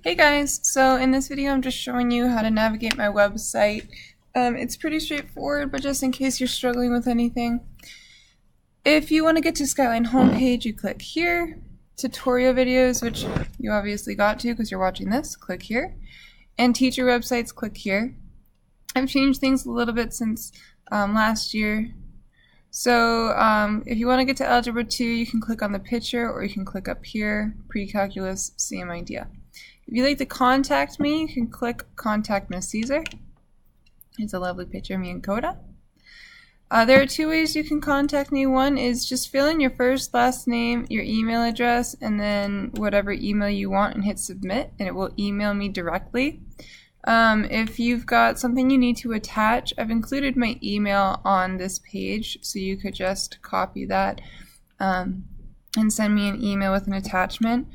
Hey guys, so in this video I'm just showing you how to navigate my website. It's pretty straightforward, but just in case you're struggling with anything. If you want to get to Skyline homepage, you click here. Tutorial videos, which you obviously got to because you're watching this, click here. And teacher websites, click here. I've changed things a little bit since last year. So if you want to get to Algebra 2, you can click on the picture or you can click up here. Precalculus, same idea. If you'd like to contact me, you can click Contact Ms.Caesar. It's a lovely picture of me and Coda. There are two ways you can contact me. One is just fill in your first, last name, your email address, and then whatever email you want and hit submit, and it will email me directly. If you've got something you need to attach, I've included my email on this page, so you could just copy that and send me an email with an attachment.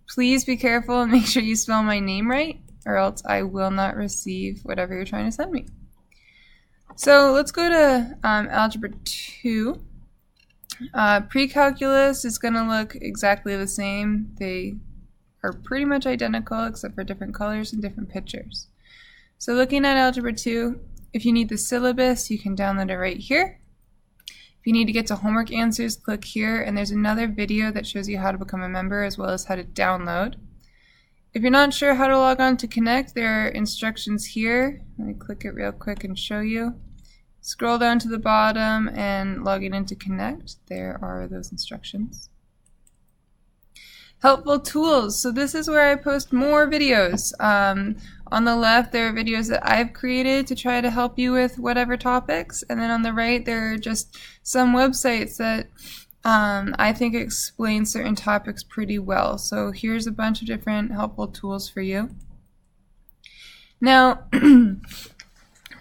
Please be careful and make sure you spell my name right, or else I will not receive whatever you're trying to send me. So let's go to Algebra 2. Precalculus is going to look exactly the same. They are pretty much identical except for different colors and different pictures. So looking at Algebra 2, if you need the syllabus, you can download it right here. If you need to get to homework answers, click here, and there's another video that shows you how to become a member as well as how to download. If you're not sure how to log on to Connect, there are instructions here. Let me click it real quick and show you. Scroll down to the bottom and logging into Connect. There are those instructions. Helpful tools. So this is where I post more videos. On the left, there are videos that I've created to try to help you with whatever topics. And then on the right, there are just some websites that I think explain certain topics pretty well. So here's a bunch of different helpful tools for you. Now,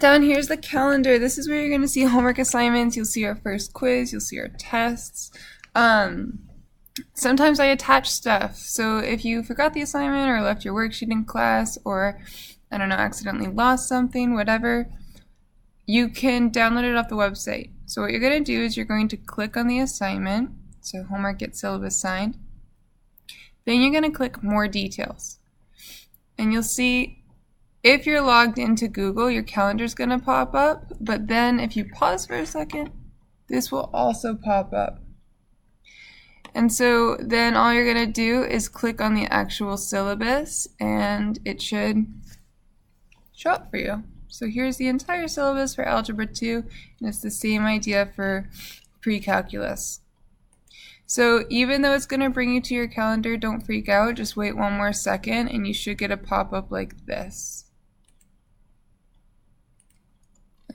down here's the calendar. This is where you're going to see homework assignments. You'll see our first quiz. You'll see our tests. Sometimes I attach stuff. So if you forgot the assignment or left your worksheet in class or, I don't know, accidentally lost something, whatever, you can download it off the website. So what you're going to do is you're going to click on the assignment. So homework get syllabus signed. Then you're going to click more details. And you'll see if you're logged into Google, your calendar is going to pop up. But then if you pause for a second, this will also pop up. And so then all you're going to do is click on the actual syllabus and it should show up for you. So here's the entire syllabus for Algebra 2, and it's the same idea for Precalculus. So even though it's going to bring you to your calendar, don't freak out. Just wait one more second and you should get a pop-up like this.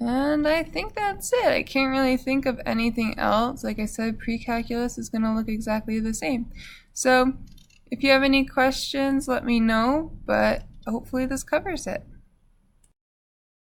And I think that's it. I can't really think of anything else. Like I said, Precalculus is going to look exactly the same. So if you have any questions, let me know, but hopefully this covers it.